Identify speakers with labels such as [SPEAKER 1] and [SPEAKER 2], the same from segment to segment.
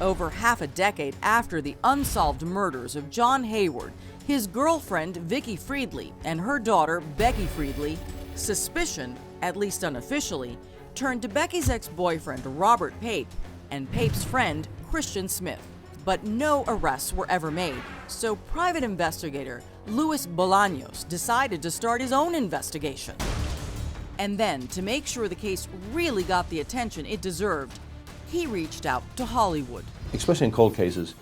[SPEAKER 1] Over half a decade after the unsolved murders of Jon Hayward, his girlfriend Vicki Friedli, and her daughter Becky Friedli, suspicion, at least unofficially, turned to Becky's ex-boyfriend Robert Pape and Pape's friend Cristin Smith. But no arrests were ever made, so private investigator Luis Bolaños decided to start his own investigation. And then, to make sure the case really got the attention it deserved, he reached out to Hollywood.
[SPEAKER 2] Especially in cold cases,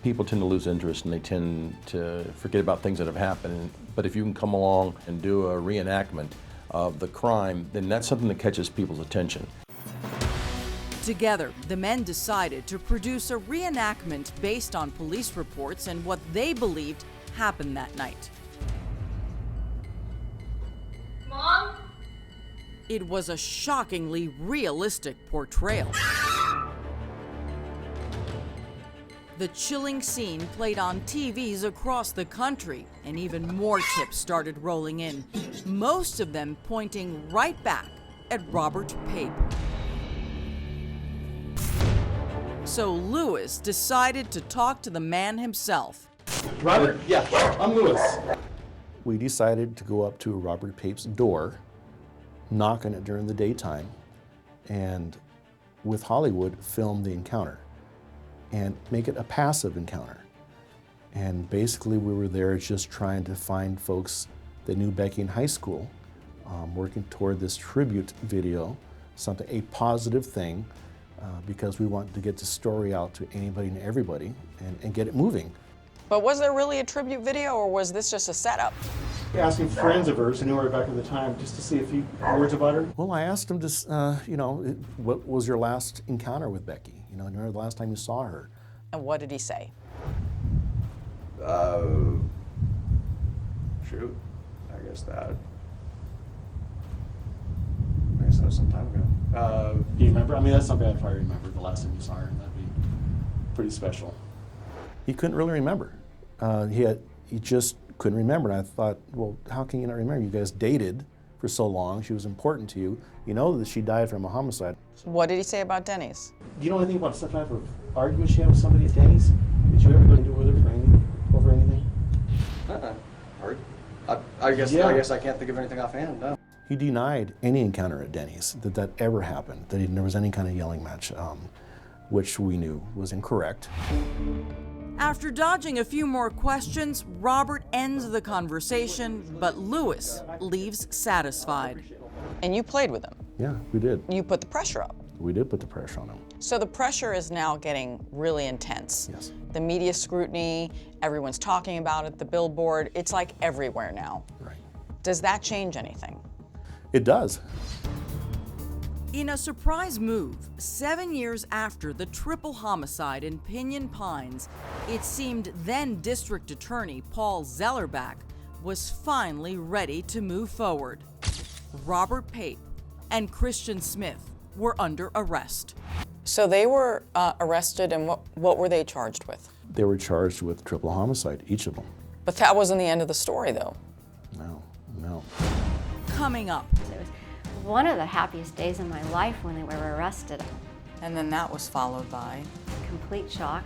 [SPEAKER 2] people tend to lose interest and they tend to forget about things that have happened. But if you can come along and do a reenactment of the crime, then that's something that catches people's attention.
[SPEAKER 1] Together, the men decided to produce a reenactment based on police reports and what they believed happened that night.
[SPEAKER 3] Mom?
[SPEAKER 1] It was a shockingly realistic portrayal. The chilling scene played on TVs across the country, and even more tips started rolling in, most of them pointing right back at Robert Pape. So Lewis decided to talk to the man himself.
[SPEAKER 4] Robert? Yeah, I'm Lewis.
[SPEAKER 5] We decided to go up to Robert Pape's door, knock on it during the daytime, and with Hollywood, film the encounter and make it a passive encounter. And basically we were there just trying to find folks that knew Becky in high school, working toward this tribute video, a positive thing, because we wanted to get the story out to anybody and everybody and get it moving.
[SPEAKER 6] But was there really a tribute video, or was this just a setup?
[SPEAKER 4] Asking friends of hers who knew her back at the time just to see a few words about her.
[SPEAKER 5] Well, I asked him to, what was your last encounter with Becky? You know, remember the last time you saw her?
[SPEAKER 6] And what did he say?
[SPEAKER 7] Shoot, I guess that was some time ago.
[SPEAKER 4] Do you remember? I mean, that's not bad if I remember the last time you saw her. That'd be pretty special.
[SPEAKER 5] He couldn't really remember. He just couldn't remember. And I thought, well, how can you not remember? You guys dated for so long. She was important to you. You know that she died from a homicide.
[SPEAKER 6] What did he say about Denny's?
[SPEAKER 4] Do you know anything about some type of argument she had with somebody at Denny's? Did you ever go into it with her over anything?
[SPEAKER 7] I guess I can't think of anything offhand, no.
[SPEAKER 5] He denied any encounter at Denny's, that ever happened, that there was any kind of yelling match, which we knew was incorrect.
[SPEAKER 1] After dodging a few more questions, Robert ends the conversation, but Lewis leaves satisfied.
[SPEAKER 6] And you played with him.
[SPEAKER 5] Yeah, we did.
[SPEAKER 6] You put the pressure up.
[SPEAKER 5] We did put the pressure on him.
[SPEAKER 6] So the pressure is now getting really intense.
[SPEAKER 5] Yes.
[SPEAKER 6] The media scrutiny, everyone's talking about it, the billboard, it's like everywhere now.
[SPEAKER 5] Right.
[SPEAKER 6] Does that change anything?
[SPEAKER 5] It does.
[SPEAKER 1] In a surprise move, 7 years after the triple homicide in Pinyon Pines, it seemed then District Attorney Paul Zellerbach was finally ready to move forward. Robert Pape and Cristin Smith were under arrest.
[SPEAKER 6] So they were arrested, and what were they charged with?
[SPEAKER 5] They were charged with triple homicide, each of them.
[SPEAKER 6] But that wasn't the end of the story, though.
[SPEAKER 5] No.
[SPEAKER 1] Coming up.
[SPEAKER 8] It was one of the happiest days of my life when they were arrested.
[SPEAKER 6] And then that was followed by
[SPEAKER 8] Complete shock.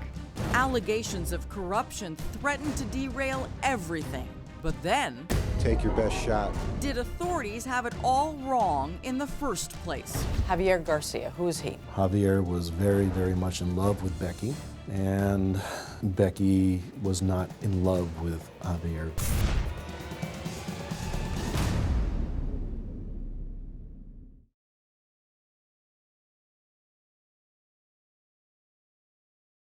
[SPEAKER 1] Allegations of corruption threatened to derail everything. But then,
[SPEAKER 9] take your best shot.
[SPEAKER 1] Did authorities have it all wrong in the first place?
[SPEAKER 6] Javier Garcia, who is he?
[SPEAKER 5] Javier was very, very much in love with Becky, and Becky was not in love with Javier.